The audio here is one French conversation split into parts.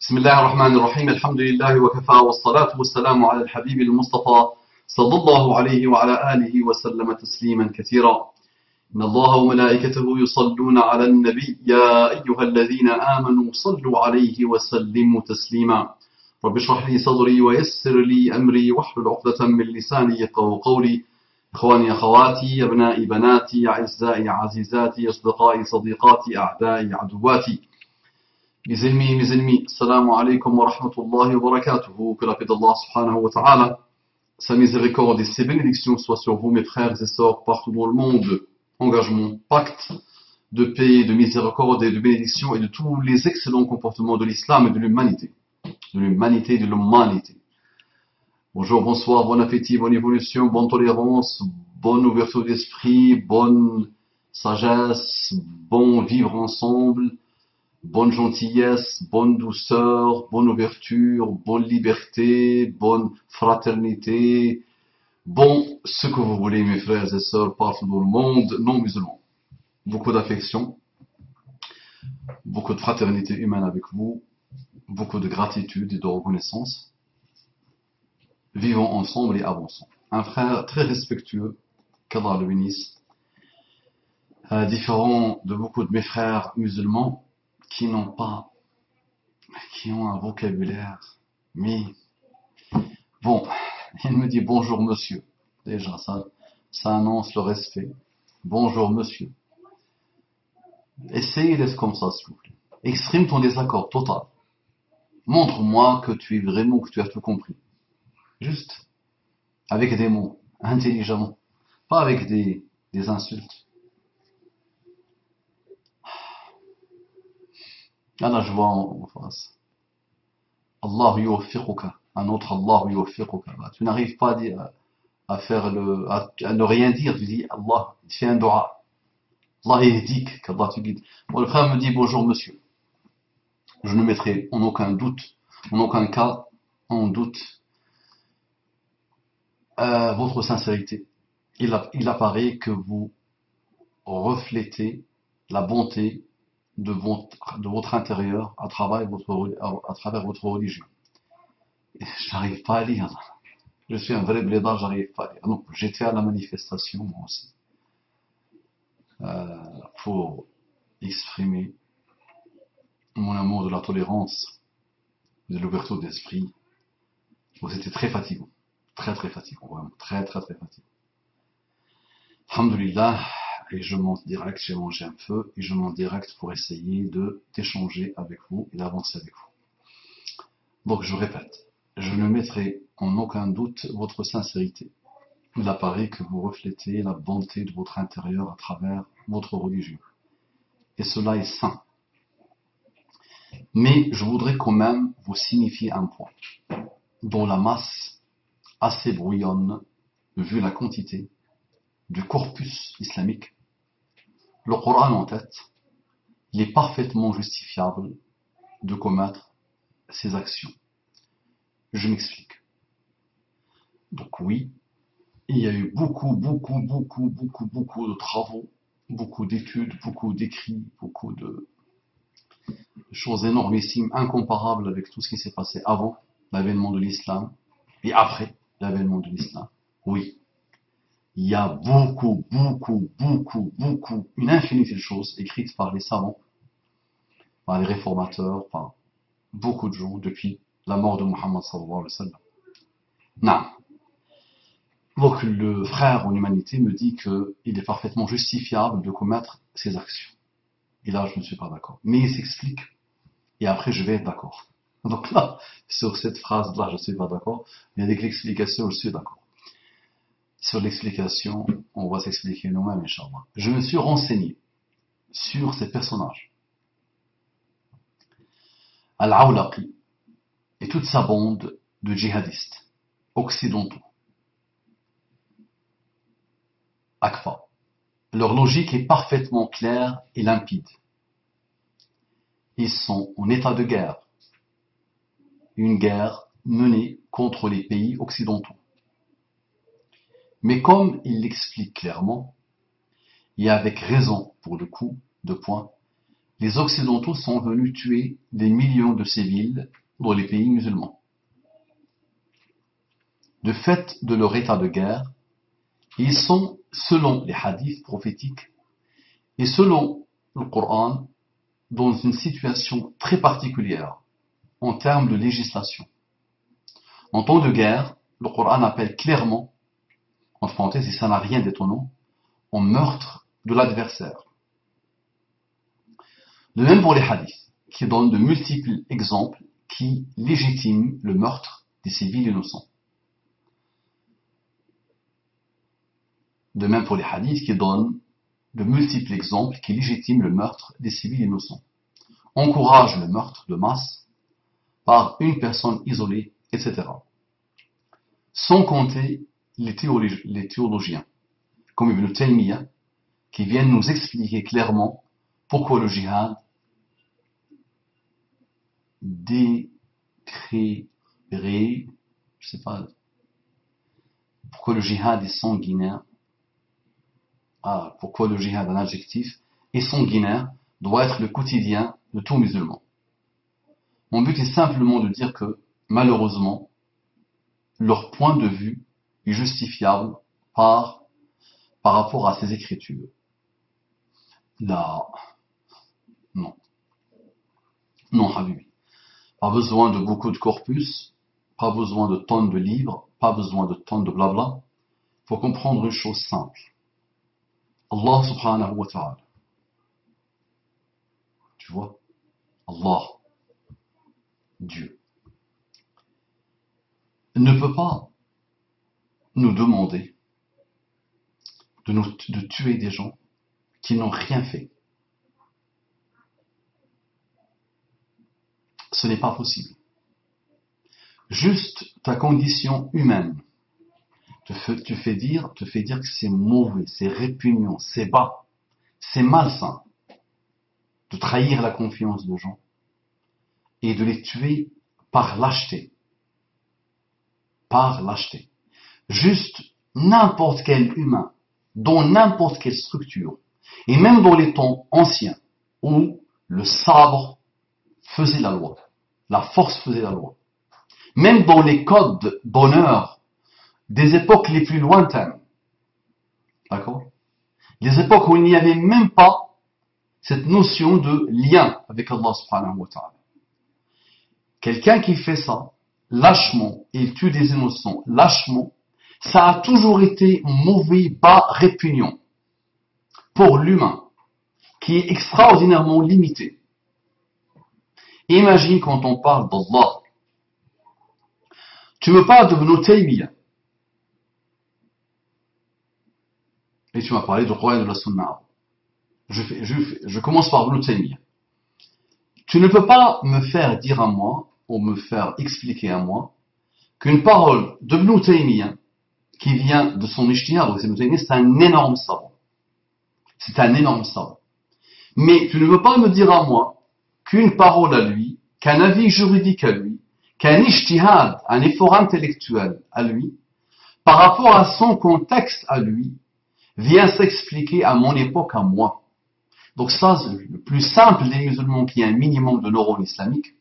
بسم الله الرحمن الرحيم الحمد لله وكفى والصلاة والسلام على الحبيب المصطفى صلى الله عليه وعلى آله وسلم تسليما كثيرا إن الله وملائكته يصلون على النبي يا أيها الذين آمنوا صلوا عليه وسلموا تسليما رب اشرح لي صدري ويسر لي أمري واحلل عقدة من لساني يفقهوا قولي إخواني أخواتي أبنائي بناتي أعزائي عزيزاتي أصدقائي صديقاتي أعدائي عدواتي Mes ennemis, salam alaikum wa rahmatullahi wa barakatuhu, que la paix d'Allah subhanahu wa ta'ala, sa miséricorde et ses bénédictions soient sur vous, mes frères et sœurs, partout dans le monde. Engagement, pacte de paix, de miséricorde et de bénédiction et de tous les excellents comportements de l'islam et de l'humanité. De l'humanité. Bonjour, bonsoir, bon appétit, bonne évolution, bonne tolérance, bonne ouverture d'esprit, bonne sagesse, bon vivre ensemble, bonne gentillesse, bonne douceur, bonne ouverture, bonne liberté, bonne fraternité, bon ce que vous voulez mes frères et sœurs partout dans le monde non musulman. Beaucoup d'affection, beaucoup de fraternité humaine avec vous, beaucoup de gratitude et de reconnaissance. Vivons ensemble et avançons. Un frère très respectueux, qu'Allah le bénisse, différent de beaucoup de mes frères musulmans, qui ont un vocabulaire, mais bon, il me dit bonjour monsieur, déjà ça annonce le respect, bonjour monsieur, essayez d'être comme ça s'il vous plaît, exprime ton désaccord total, montre-moi que tu as tout compris, juste, avec des mots, intelligemment, pas avec des insultes. Là, je vois en face. Allah yuwaffiquka. Un autre Allah yuwaffiquka. Tu n'arrives pas à ne rien dire. Tu dis Allah, tu fais un dua. Allah yahdik, qu'Allah te guide. Bon, le frère me dit bonjour monsieur. Je ne mettrai en aucun doute, en aucun cas, en doute votre sincérité. Il apparaît que vous reflétez la bonté de votre intérieur à travers votre religion. Et j'arrive pas à lire. Je suis un vrai blédard, j'arrive pas à lire. Non, j'étais à la manifestation moi aussi pour exprimer mon amour de la tolérance, de l'ouverture d'esprit. Donc c'était très fatigant, très fatigant, vraiment, très fatigant. Alhamdulillah. Et je monte direct, j'ai mangé un peu, et je monte direct pour essayer d'échanger avec vous et d'avancer avec vous. Donc je répète, je ne mettrai en aucun doute votre sincérité. Il apparaît que vous reflétez la bonté de votre intérieur à travers votre religion. Et cela est sain. Mais je voudrais quand même vous signifier un point, dont la masse assez brouillonne, vu la quantité du corpus islamique. Le Coran en tête, il est parfaitement justifiable de commettre ces actions. Je m'explique. Donc oui, il y a eu beaucoup de travaux, beaucoup d'études, beaucoup d'écrits, beaucoup de choses énormissimes, incomparables avec tout ce qui s'est passé avant l'avènement de l'islam et après l'avènement de l'islam. Oui. Il y a beaucoup, une infinité de choses écrites par les savants, par les réformateurs, par beaucoup de gens depuis la mort de Muhammad sallallahu alayhi wa sallam. Non. Donc le frère en humanité me dit qu'il est parfaitement justifiable de commettre ces actions. Et là, je ne suis pas d'accord. Mais il s'explique, et après je vais être d'accord. Donc là, sur cette phrase-là, je ne suis pas d'accord, mais avec l'explication, je suis d'accord. Sur l'explication, on va s'expliquer nous-mêmes, Inch'Allah. Je me suis renseigné sur ces personnages. Al-Awlaqi et toute sa bande de djihadistes occidentaux. Akfa. Leur logique est parfaitement claire et limpide. Ils sont en état de guerre. Une guerre menée contre les pays occidentaux. Mais comme il l'explique clairement, et avec raison pour le coup, 2 points, les Occidentaux sont venus tuer des millions de civils dans les pays musulmans. De fait de leur état de guerre, ils sont, selon les hadiths prophétiques et selon le Coran, dans une situation très particulière en termes de législation. En temps de guerre, le Coran appelle clairement, entre parenthèses, et ça n'a rien d'étonnant, au meurtre de l'adversaire. De même pour les hadiths, qui donnent de multiples exemples qui légitiment le meurtre des civils innocents. De même pour les hadiths qui donnent de multiples exemples qui légitiment le meurtre des civils innocents, encouragent le meurtre de masse par une personne isolée, etc. Sans compter les théologiens, comme Ibn Taymiyyah, qui viennent nous expliquer clairement pourquoi le djihad décrérait, je sais pas, pourquoi le djihad est sanguinaire, pourquoi le djihad, un adjectif, est sanguinaire, doit être le quotidien de tout musulman. Mon but est simplement de dire que, malheureusement, leur point de vue est justifiable par rapport à ces écritures. Là, non. Non, Habibi. Pas besoin de beaucoup de corpus, pas besoin de tonnes de livres, pas besoin de tonnes de blabla. Il faut comprendre une chose simple. Allah subhanahu wa ta'ala. Tu vois? Allah. Dieu. Ne peut pas nous demander de tuer des gens qui n'ont rien fait. Ce n'est pas possible. Juste ta condition humaine te fait dire que c'est mauvais, c'est répugnant, c'est bas, c'est malsain de trahir la confiance de gens et de les tuer par lâcheté. Par lâcheté. Juste n'importe quel humain, dans n'importe quelle structure, et même dans les temps anciens, où le sabre faisait la loi, la force faisait la loi, même dans les codes d'honneur des époques les plus lointaines, d'accord? Les époques où il n'y avait même pas cette notion de lien avec Allah subhanahu wa ta'ala. Quelqu'un qui fait ça, lâchement, et il tue des innocents, lâchement, ça a toujours été mauvais, bas, répugnant pour l'humain, qui est extraordinairement limité. Imagine quand on parle d'Allah. Tu me parles de Ibn Taymiyyah. Et tu m'as parlé du Coran et de la Sunna. Je commence par Ibn Taymiyyah. Tu ne peux pas me faire dire à moi, ou me faire expliquer à moi, qu'une parole d'Ibn Taymiyyah, qui vient de son ijtihad, donc Ibn Taymiyyah, c'est un énorme savant. C'est un énorme savant. Mais tu ne veux pas me dire à moi qu'une parole à lui, qu'un avis juridique à lui, qu'un ijtihad, un effort intellectuel à lui, par rapport à son contexte à lui, vient s'expliquer à mon époque, à moi. Donc ça, c'est le plus simple des musulmans qui a un minimum de neurones islamiques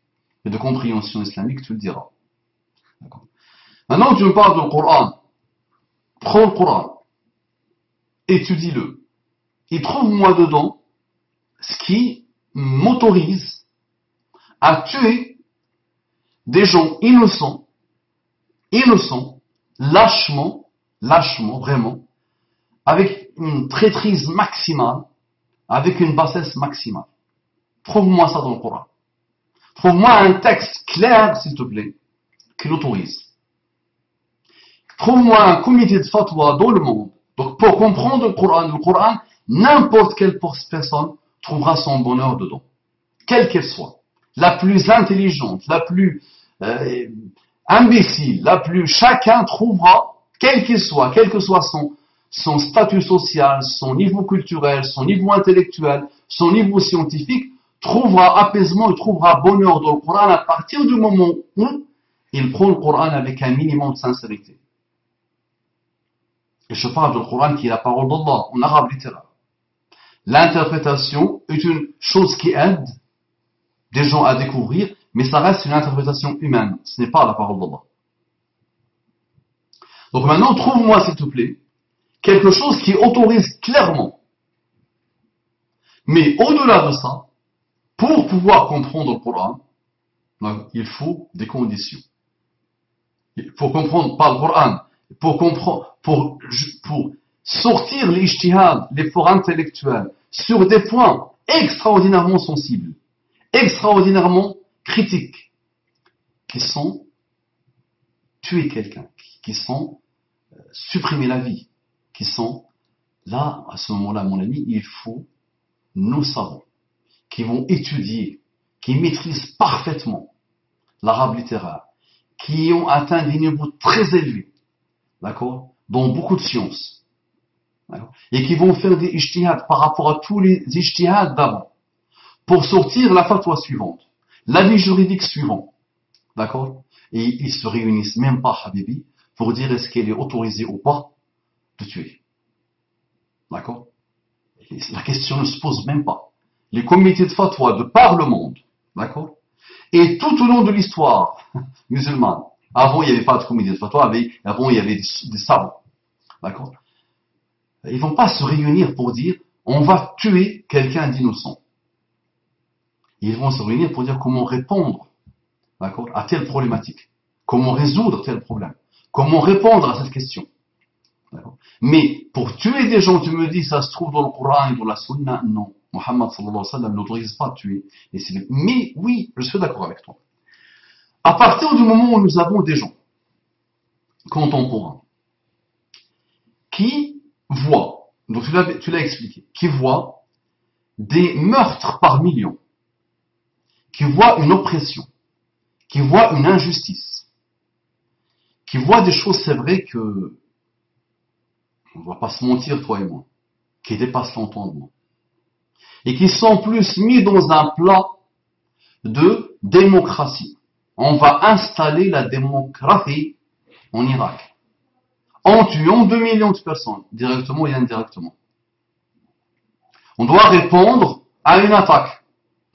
et de compréhension islamique, tu le diras. D'accord. Maintenant, tu me parles du Coran. Prends le Coran. Étudie-le. Et trouve-moi dedans ce qui m'autorise à tuer des gens innocents, lâchement, vraiment, avec une traîtrise maximale, avec une bassesse maximale. Trouve-moi ça dans le Coran. Trouve-moi un texte clair, s'il te plaît, qui l'autorise. Trouve-moi un comité de fatwa dans le monde. Donc, pour comprendre le Coran, n'importe quelle personne trouvera son bonheur dedans. Quelle qu'elle soit. La plus intelligente, la plus imbécile, chacun trouvera, quel qu'il soit, quel que soit son statut social, son niveau culturel, son niveau intellectuel, son niveau scientifique, trouvera apaisement et trouvera bonheur dans le Coran à partir du moment où il prend le Coran avec un minimum de sincérité. Et je parle du Coran qui est la parole d'Allah, en arabe littéral. L'interprétation est une chose qui aide des gens à découvrir, mais ça reste une interprétation humaine. Ce n'est pas la parole d'Allah. Donc maintenant, trouve-moi, s'il te plaît, quelque chose qui autorise clairement. Mais au-delà de ça, pour pouvoir comprendre le Coran, il faut des conditions. Pour comprendre, pas le Coran, pour sortir l'ijtihad, l'effort intellectuel, sur des points extraordinairement sensibles, extraordinairement critiques, qui sont tuer quelqu'un, qui sont supprimer la vie, qui sont, là, à ce moment-là, mon ami, il faut nos savants, qui vont étudier, qui maîtrisent parfaitement l'arabe littéraire, qui ont atteint des niveaux très élevés, d'accord, dans beaucoup de sciences, et qui vont faire des ijtihads par rapport à tous les ijtihads d'avant, pour sortir la fatwa suivante, l'avis juridique suivant, d'accord, et ils se réunissent même pas, Habibi, pour dire est-ce qu'elle est autorisée ou pas de tuer, d'accord. La question ne se pose même pas. Les comités de fatwa de par le monde, d'accord, et tout au long de l'histoire musulmane, avant il n'y avait pas de comité de fatwa, avant il y avait des savants, d'accord, ils vont pas se réunir pour dire on va tuer quelqu'un d'innocent. Ils vont se réunir pour dire comment répondre, d'accord, à telle problématique, comment résoudre tel problème, comment répondre à cette question. Mais pour tuer des gens, tu me dis, ça se trouve dans le Coran et dans la Sunna, non. Muhammad sallallahu alayhi wa sallam n'autorise pas à tuer. Mais oui, je suis d'accord avec toi. À partir du moment où nous avons des gens contemporains qui voient, donc tu l'as expliqué, qui voient des meurtres par millions, qui voient une oppression, qui voient une injustice, qui voient des choses, c'est vrai que on ne va pas se mentir, toi et moi, qui dépassent l'entendement. Et qui sont plus mis dans un plat de démocratie. On va installer la démocratie en Irak. En tuant 2 millions de personnes, directement et indirectement. On doit répondre à une attaque,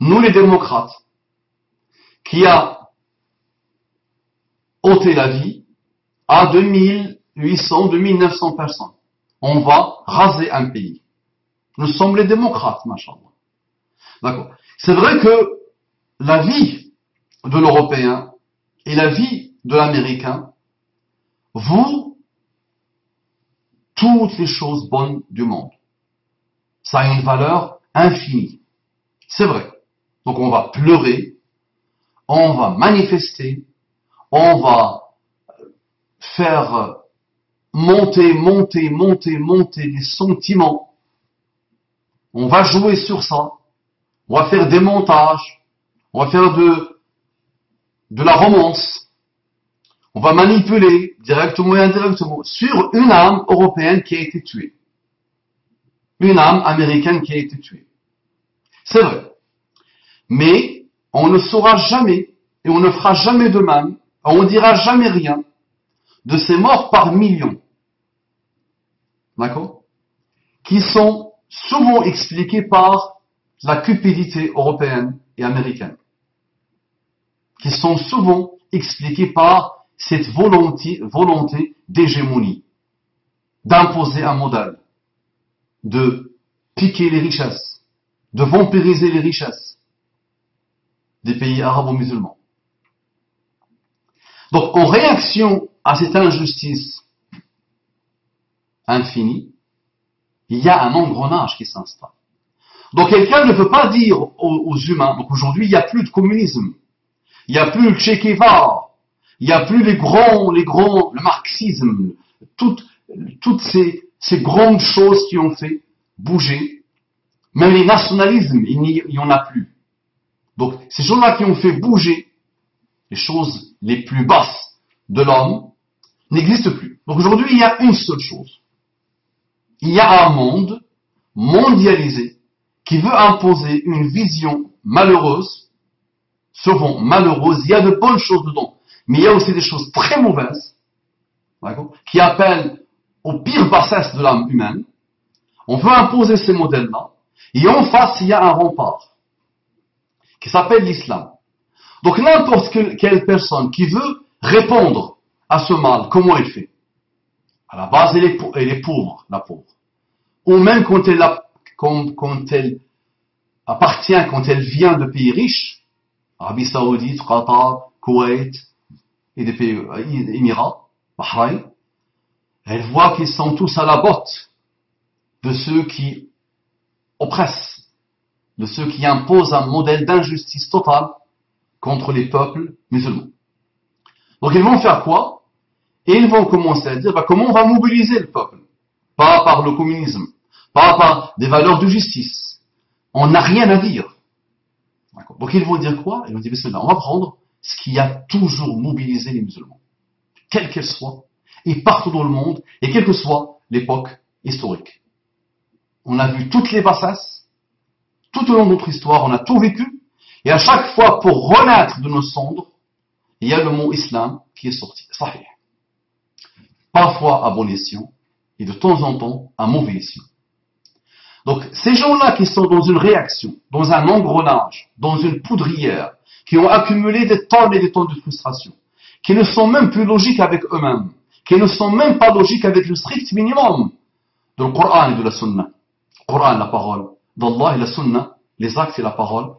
nous les démocrates, qui a ôté la vie à 2800, 2900 personnes. On va raser un pays. Nous sommes les démocrates, machallah. D'accord. C'est vrai que la vie de l'Européen et la vie de l'Américain vaut toutes les choses bonnes du monde. Ça a une valeur infinie. C'est vrai. Donc on va pleurer, on va manifester, on va faire monter les sentiments. On va jouer sur ça. On va faire des montages. On va faire de la romance. On va manipuler, directement et indirectement, sur une âme européenne qui a été tuée. Une âme américaine qui a été tuée. C'est vrai. Mais on ne saura jamais, et on ne fera jamais de même, on ne dira jamais rien de ces morts par millions. D'accord? Qui sont souvent expliqués par la cupidité européenne et américaine. Qui sont souvent expliqués par cette volonté d'hégémonie, d'imposer un modèle, de piquer les richesses, de vampiriser les richesses des pays arabo-musulmans. Donc, en réaction à cette injustice infinie, il y a un engrenage qui s'installe. Donc, quelqu'un ne peut pas dire aux humains, donc aujourd'hui, il n'y a plus de communisme, il n'y a plus le Che Guevara, il n'y a plus le marxisme, toutes ces grandes choses qui ont fait bouger, même les nationalismes, il n'y en a plus. Donc, ces gens-là qui ont fait bouger les choses les plus basses de l'homme n'existent plus. Donc aujourd'hui, il y a une seule chose. Il y a un monde mondialisé qui veut imposer une vision malheureuse, souvent malheureuse. Il y a de bonnes choses dedans, mais il y a aussi des choses très mauvaises, d'accord, qui appellent aux pires bassesses de l'âme humaine. On veut imposer ces modèles-là, Et en face, il y a un rempart qui s'appelle l'islam. Donc n'importe quelle personne qui veut répondre à ce mal, comment elle fait? À la base, elle est pauvre, la pauvre. Ou même quand elle appartient, quand elle vient de pays riches, Arabie Saoudite, Qatar, Koweït, et des pays Émirats, Bahreïn, elle voit qu'ils sont tous à la botte de ceux qui oppressent, de ceux qui imposent un modèle d'injustice totale contre les peuples musulmans. Donc ils vont faire quoi? Et ils vont commencer à dire comment on va mobiliser le peuple? Pas par le communisme, pas par des valeurs de justice. On n'a rien à dire. Donc ils vont dire quoi? Ils vont dire on va prendre ce qui a toujours mobilisé les musulmans, quelle qu'elle soit, et partout dans le monde, et quelle que soit l'époque historique. On a vu toutes les bassesses, tout au long de notre histoire, on a tout vécu, et à chaque fois, pour renaître de nos cendres, il y a le mot islam qui est sorti. Sahih. Parfois à bon escient, et de temps en temps à mauvais escient. Donc, ces gens-là qui sont dans une réaction, dans un engrenage, dans une poudrière, qui ont accumulé des tonnes et des tonnes de frustration, qui ne sont même plus logiques avec eux-mêmes, qui ne sont même pas logiques avec le strict minimum de le Coran et de la Sunna. Le Coran, la parole d'Allah, et la Sunna, les actes et la parole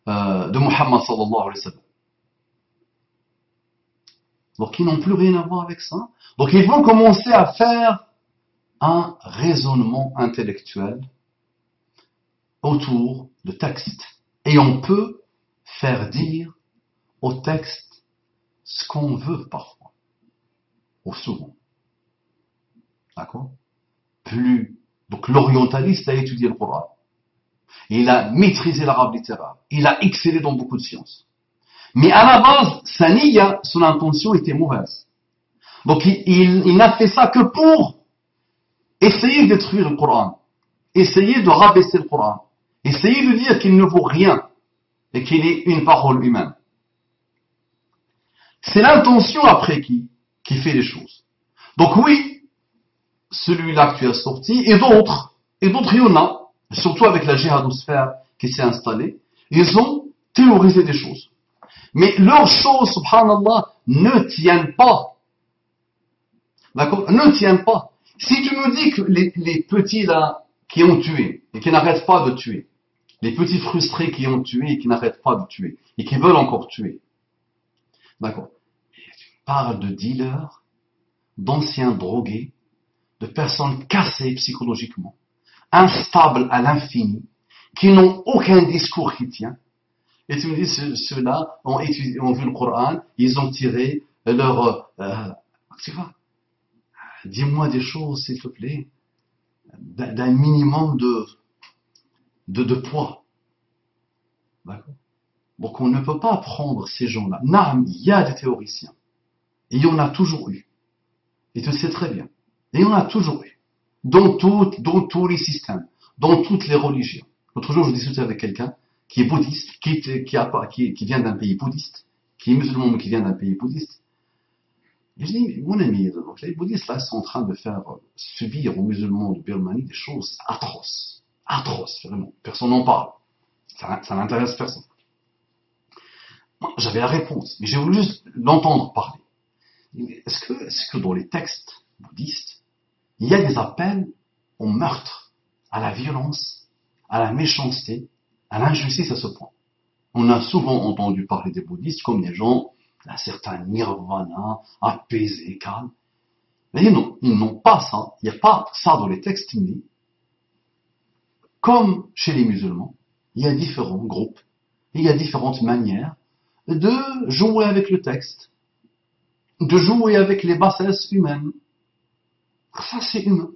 de Muhammad sallallahu alayhi wa sallam. Donc ils n'ont plus rien à voir avec ça. Donc ils vont commencer à faire un raisonnement intellectuel autour de textes. Et on peut faire dire au texte ce qu'on veut parfois, ou souvent. D'accord? Donc l'orientaliste a étudié le Coran. Il a maîtrisé l'arabe littéraire. Il a excellé dans beaucoup de sciences. Mais à la base, sa niya, son intention était mauvaise. Donc il n'a fait ça que pour essayer de détruire le Coran, essayer de rabaisser le Coran, essayer de dire qu'il ne vaut rien et qu'il est une parole humaine. C'est l'intention après qui fait les choses. Donc oui, celui-là que tu as sorti, et d'autres il y en a, surtout avec la djihadosphère qui s'est installée, ils ont théorisé des choses. Mais leurs choses, subhanallah, ne tiennent pas. D'accord? Ne tiennent pas. Si tu me dis que les petits là, qui ont tué, et qui n'arrêtent pas de tuer, les petits frustrés qui ont tué et qui n'arrêtent pas de tuer, et qui veulent encore tuer, d'accord? Tu parles de dealers, d'anciens drogués, de personnes cassées psychologiquement, instables à l'infini, qui n'ont aucun discours qui tient. Et tu me dis, ceux-là ont vu le Coran, ils ont tiré leur... tu vois, dis-moi des choses, s'il te plaît, d'un minimum de poids. D'accord? Donc on ne peut pas prendre ces gens-là. Non, il y a des théoriciens. Et il y en a toujours eu. Et tu le sais très bien. Et il y en a toujours eu. Dans tous les systèmes, dans toutes les religions. L'autre jour, je discutais avec quelqu'un qui est bouddhiste, qui vient d'un pays bouddhiste, qui est musulman mais qui vient d'un pays bouddhiste. Et je dis, mon ami, donc les bouddhistes là sont en train de faire subir aux musulmans de Birmanie des choses atroces. Atroces, vraiment. Personne n'en parle. Ça n'intéresse personne. Moi, j'avais la réponse, mais j'ai voulu juste l'entendre parler. Est-ce que dans les textes bouddhistes, il y a des appels au meurtre, à la violence, à la méchanceté, à l'injustice à ce point? On a souvent entendu parler des bouddhistes comme des gens d'un certain nirvana, apaisé, calme. Mais non, ils n'ont pas ça. Il n'y a pas ça dans les textes, mais comme chez les musulmans, il y a différents groupes, il y a différentes manières de jouer avec le texte, de jouer avec les bassesses humaines. Ça, c'est humain.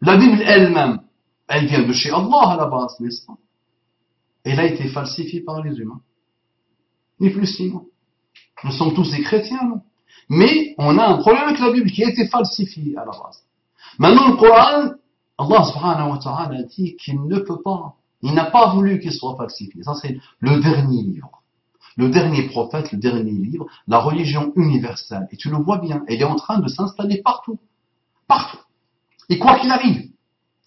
La Bible elle-même, elle vient de chez Allah à la base, n'est-ce pas? Elle a été falsifiée par les humains. Ni plus ni moins. Nous sommes tous des chrétiens, non? Mais on a un problème avec la Bible qui a été falsifiée à la base. Maintenant, le Coran, Allah subhanahu wa ta'ala a dit qu'il ne peut pas. Il n'a pas voulu qu'il soit falsifié. Ça, c'est le dernier livre. Le dernier prophète, le dernier livre, la religion universelle. Et tu le vois bien, elle est en train de s'installer partout. Partout. Et quoi qu'il arrive,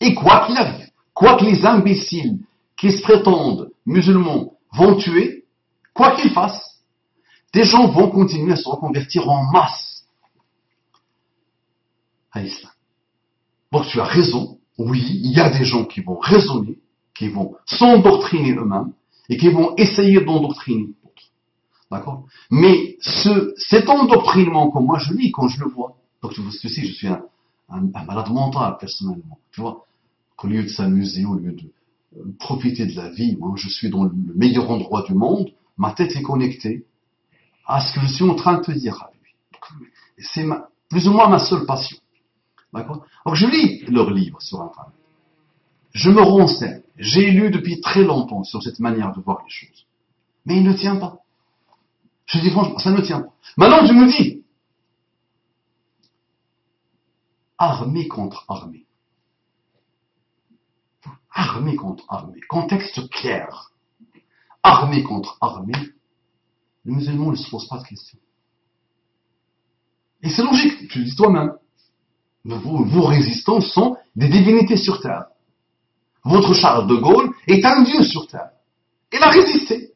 Et quoi qu'il arrive, quoi que les imbéciles qui se prétendent musulmans vont tuer, quoi qu'ils fassent, des gens vont continuer à se reconvertir en masse à l'islam. Donc tu as raison, oui, il y a des gens qui vont raisonner, qui vont s'endoctriner eux-mêmes et qui vont essayer d'endoctriner d'autres. D'accord? Mais cet endoctrinement, comme moi je lis quand je le vois, donc tu sais, je suis un malade mental personnellement, tu vois, qu'au lieu de s'amuser, au lieu de profiter de la vie, moi je suis dans le meilleur endroit du monde, ma tête est connectée à ce que je suis en train de te dire. C'est plus ou moins ma seule passion. D'accord? Donc je lis leurs livres sur Internet. Je me renseigne. J'ai lu depuis très longtemps sur cette manière de voir les choses. Mais il ne tient pas. Je dis franchement, ça ne tient pas. Maintenant, je me dis, armée contre armée. Armée contre armée. Contexte clair. Armée contre armée. Les musulmans ne se posent pas de questions. Et c'est logique, tu le dis toi-même. Vos résistants sont des divinités sur terre. Votre Charles de Gaulle est un dieu sur terre. Il a résisté.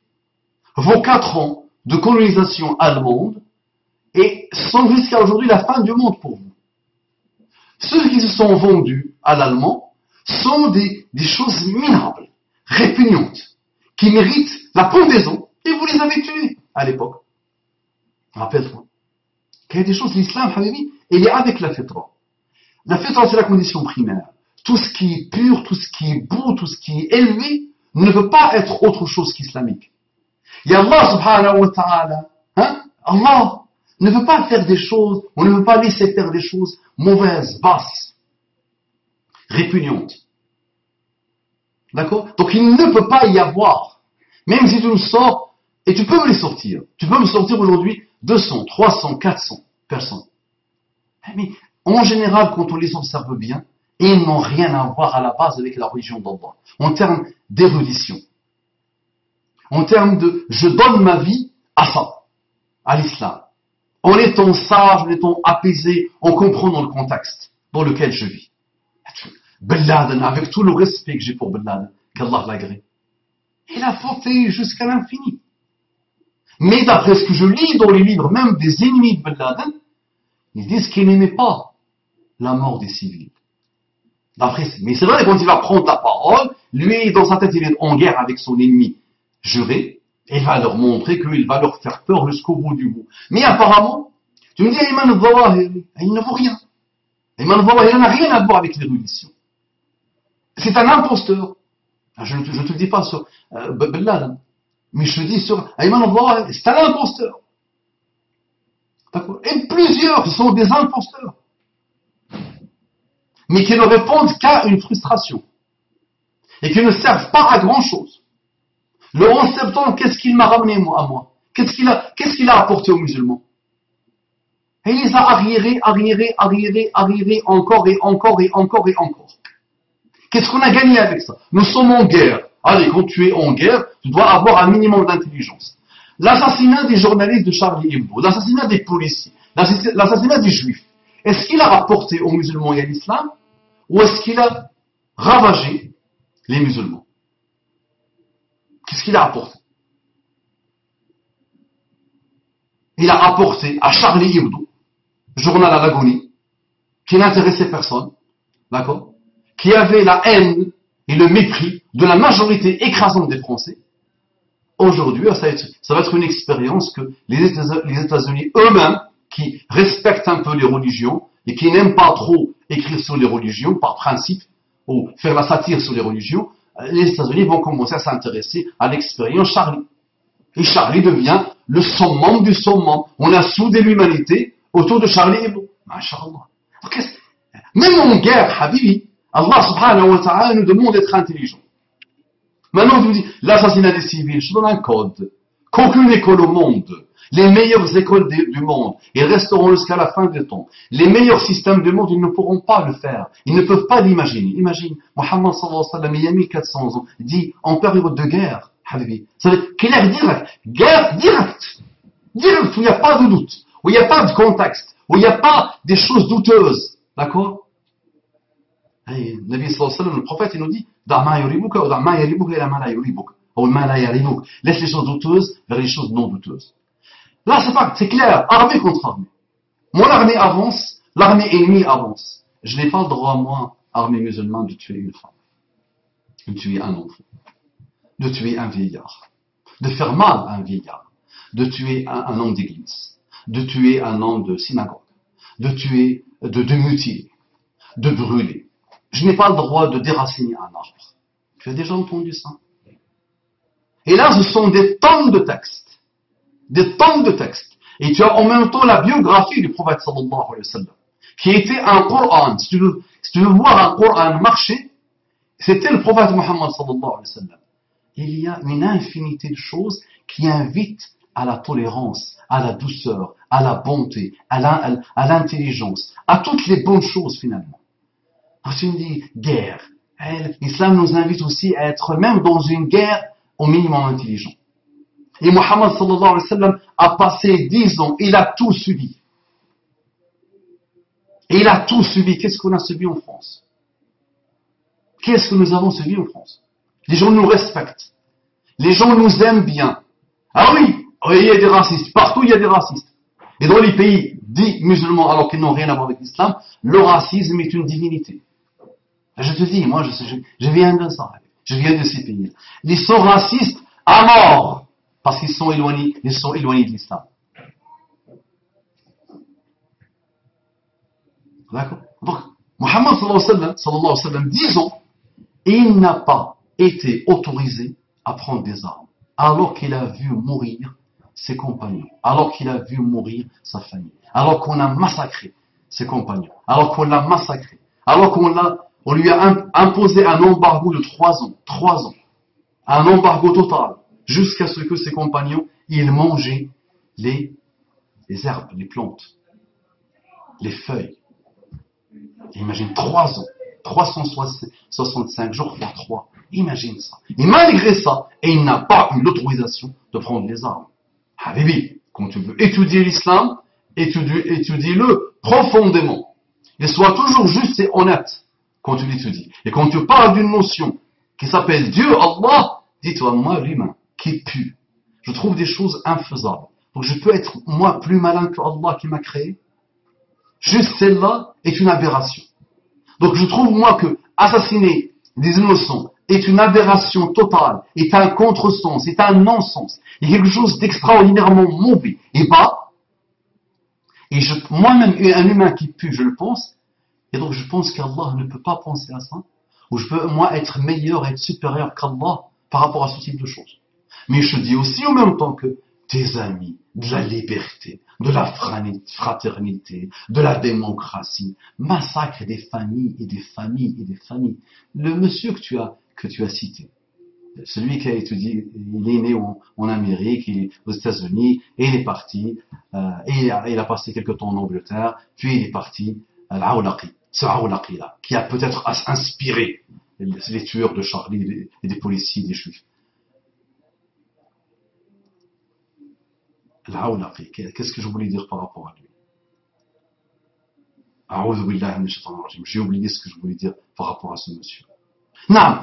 Vos 4 ans de colonisation allemande sont jusqu'à aujourd'hui la fin du monde pour vous. Ceux qui se sont vendus à l'allemand sont des choses minables, répugnantes, qui méritent la pendaison, et vous les avez tués à l'époque. Rappelle-toi qu'il y a des choses, l'islam, Habibi, il est avec la fitra. La fitra, c'est la condition primaire. Tout ce qui est pur, tout ce qui est beau, tout ce qui est élevé, ne peut pas être autre chose qu'islamique. Et Allah subhanahu wa ta'ala, Allah ne veut pas faire des choses, on ne veut pas laisser faire des choses mauvaises, basses, répugnantes. D'accord? Donc il ne peut pas y avoir, même si tu me sors, et tu peux me les sortir. Tu peux me sortir aujourd'hui 200, 300, 400 personnes. Mais en général, quand on les observe bien, ils n'ont rien à voir à la base avec la religion d'Allah. En termes d'érudition. En termes de je donne ma vie à ça, à l'islam. En étant sage, en étant apaisé, en comprenant le contexte dans lequel je vis. Ben Laden, avec tout le respect que j'ai pour Ben Laden, qu'Allah l'agrée, il a fauté jusqu'à l'infini. Mais d'après ce que je lis dans les livres, même des ennemis de Ben Laden, ils disent qu'ils n'aimaient pas la mort des civils. Mais c'est vrai, quand il va prendre la parole, lui, dans sa tête, il est en guerre avec son ennemi juré, et il va leur montrer qu'il va leur faire peur jusqu'au bout du bout. Mais apparemment, tu me dis, Ayman al-Zawahiri, il ne vaut rien. Ayman al-Zawahiri n'a rien à voir avec l'érudition. C'est un imposteur. Je ne te le dis pas sur Ben Laden, mais je te dis sur Ayman al-Zawahiri, c'est un imposteur. D'accord? Et plusieurs sont des imposteurs. Mais qui ne répondent qu'à une frustration. Et qui ne servent pas à grand chose. Le 11 septembre, qu'est-ce qu'il m'a ramené à moi? Qu'est-ce qu'il a apporté aux musulmans? Et il les a arriérés, encore et encore et encore et encore. Qu'est-ce qu'on a gagné avec ça? Nous sommes en guerre. Allez, quand tu es en guerre, tu dois avoir un minimum d'intelligence. L'assassinat des journalistes de Charlie Hebdo, l'assassinat des policiers, l'assassinat des juifs, est-ce qu'il a rapporté aux musulmans et à l'islam, ou est-ce qu'il a ravagé les musulmans? Qu'est-ce qu'il a apporté? Il a apporté à Charlie Hebdo, journal à l'agonie, qui n'intéressait personne, d'accord, qui avait la haine et le mépris de la majorité écrasante des Français. Aujourd'hui, ça va être une expérience que les États-Unis eux-mêmes, qui respectent un peu les religions et qui n'aiment pas trop écrire sur les religions par principe ou faire la satire sur les religions, les États-Unis vont commencer à s'intéresser à l'expérience Charlie. Et Charlie devient le summum du summum. On a soudé l'humanité autour de Charlie Hebdo. Masha'Allah. Même en guerre, Habibi, Allah subhanahu wa ta'ala nous demande d'être intelligents. Maintenant, je vous dis, l'assassinat des civils, je donne un code. Qu'aucune école au monde, les meilleures écoles du monde, ils resteront jusqu'à la fin des temps. Les meilleurs systèmes du monde, ils ne pourront pas le faire. Ils ne peuvent pas l'imaginer. Imagine, Mohammed sallallahu alayhi wa sallam, il y a 1400 ans, dit, en période de guerre, Habibi, ça veut dire clair direct, guerre directe, direct, où il n'y a pas de doute, où il n'y a pas de contexte, où il n'y a pas des choses douteuses, d'accord? Et Nabi sallallahu alayhi wa sallam, le prophète, il nous dit Da' ma yuribuka ou da' ma yuribuka ila ma la yuribuka. Ou ma la yuribuk. Laisse les choses douteuses vers les choses non douteuses. Là, c'est clair, armée contre armée. Mon armée avance, l'armée ennemie avance. Je n'ai pas le droit, moi, armée musulmane, de tuer une femme, de tuer un enfant, de tuer un vieillard, de faire mal à un vieillard, de tuer un homme d'église, de tuer un homme de synagogue, de tuer, de mutiler, de brûler. Je n'ai pas le droit de déraciner un arbre. Tu as déjà entendu ça? Et là, ce sont des tonnes de textes. Des tonnes de textes. Et tu as en même temps la biographie du prophète sallallahu alayhi wa sallam, qui était un Coran. Si tu veux voir un Coran marcher, c'était le prophète Muhammad sallallahu alayhi wa sallam. Il y a une infinité de choses qui invitent à la tolérance, à la douceur, à la bonté, à l'intelligence, à toutes les bonnes choses finalement. Alors tu me dis, guerre. L'islam nous invite aussi à être même dans une guerre au minimum intelligent. Et Muhammad sallallahu alayhi wa sallam a passé 10 ans, il a tout subi. Et il a tout subi. Qu'est-ce qu'on a subi en France? Qu'est-ce que nous avons subi en France? Les gens nous respectent. Les gens nous aiment bien. Ah oui, il y a des racistes. Partout, il y a des racistes. Et dans les pays dits musulmans, alors qu'ils n'ont rien à voir avec l'islam, le racisme est une divinité. Je te dis, moi, je viens de ça. Je viens de ces pays. Ils sont racistes à mort. Parce qu'ils sont éloignés de l'islam. D'accord? Donc, Muhammad sallallahu alayhi wa sallam, 10 ans, il n'a pas été autorisé à prendre des armes, alors qu'il a vu mourir ses compagnons, alors qu'il a vu mourir sa famille, alors qu'on a massacré ses compagnons, alors qu'on l'a massacré, alors qu'on lui a imposé un embargo de 3 ans, 3 ans, un embargo total, jusqu'à ce que ses compagnons, ils mangeaient les herbes, les plantes, les feuilles. Imagine 3 ans, 365 jours fois 3. Imagine ça. Et malgré ça, il n'a pas eu l'autorisation de prendre les armes. Habibi, quand tu veux étudier l'islam, étudie-le profondément. Et sois toujours juste et honnête quand tu l'étudies. Et quand tu parles d'une notion qui s'appelle Dieu, Allah, dis-toi, moi, l'humain, qui pue. Je trouve des choses infaisables. Donc je peux être, moi, plus malin que Allah qui m'a créé. Juste celle-là est une aberration. Donc je trouve, moi, que assassiner des innocents est une aberration totale, est un contresens, est un non-sens. Il y a quelque chose d'extraordinairement mauvais et bas. Et moi-même, un humain qui pue, je le pense. Et donc je pense qu'Allah ne peut pas penser à ça. Ou je peux, moi, être meilleur, être supérieur qu'Allah par rapport à ce type de choses. Mais je dis aussi en même temps que tes amis, de la liberté, de la fraternité, de la démocratie, massacre des familles et des familles et des familles. Le monsieur que tu as cité, celui qui a étudié, il est né en Amérique, il est aux États-Unis, et il est parti, et il a passé quelque temps en Angleterre, puis il est parti à l'Aoulaqi, ce Aoulaqi-là, qui a peut-être inspiré les tueurs de Charlie et des policiers, des juifs. L'Aoulaqi, qu'est-ce que je voulais dire par rapport à lui? J'ai oublié ce que je voulais dire par rapport à ce monsieur. Non,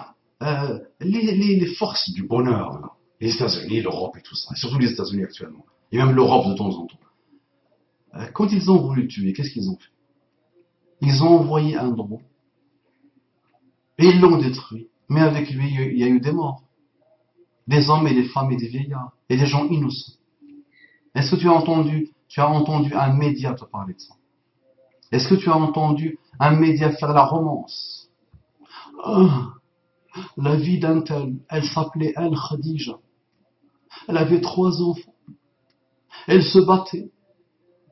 les forces du bonheur, là, les États-Unis, l'Europe et tout ça, et surtout les États-Unis actuellement, et même l'Europe de temps en temps, quand ils ont voulu le tuer, qu'est-ce qu'ils ont fait? Ils ont envoyé un drone, et ils l'ont détruit, mais avec lui, il y a eu des morts, des hommes et des femmes et des vieillards, et des gens innocents. Est-ce que tu as entendu un média te parler de ça? Est-ce que tu as entendu un média faire la romance? La vie d'un tel, elle s'appelait elle Khadija. Elle avait 3 enfants. Elle se battait.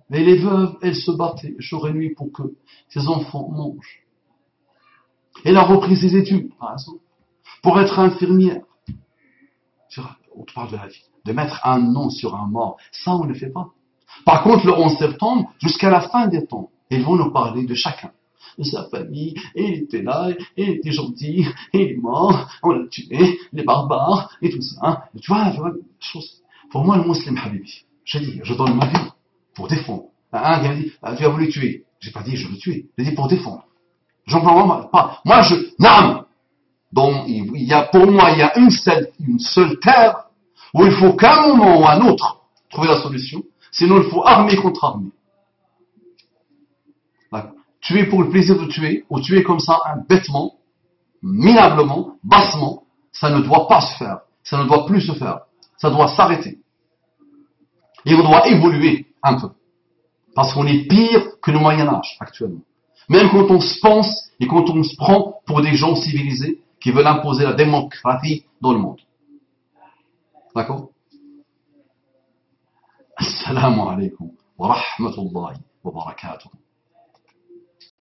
Mais les veuves, elles se battaient jour et nuit pour que ses enfants mangent. Elle a repris ses études, par exemple, pour être infirmière. On te parle de la vie. De mettre un nom sur un mort, ça on ne le fait pas. Par contre, le 11 septembre, jusqu'à la fin des temps, ils vont nous parler de chacun, de sa famille, et il était là, et il était gentil, et il est mort, on l'a tué, les barbares, et tout ça. Tu vois, chose. Pour moi, le musulman, habibi, j'ai dit, je donne ma vie pour défendre. Un gars dit, tu as voulu tuer. J'ai pas dit je veux tuer, j'ai dit pour défendre. J'entends vraiment pas. Moi, non. Donc, pour moi, il y a une seule terre où il faut qu'à un moment ou à un autre trouver la solution. Sinon, il faut armer contre armer. Tuer pour le plaisir de tuer, ou tuer comme ça, bêtement, minablement, bassement, ça ne doit pas se faire. Ça ne doit plus se faire. Ça doit s'arrêter. Et on doit évoluer un peu. Parce qu'on est pire que le Moyen-Âge, actuellement. Même quand on se pense et quand on se prend pour des gens civilisés qui veulent imposer la démocratie dans le monde. D'accord? Assalamu alaikum wa rahmatullahi wa barakatuh.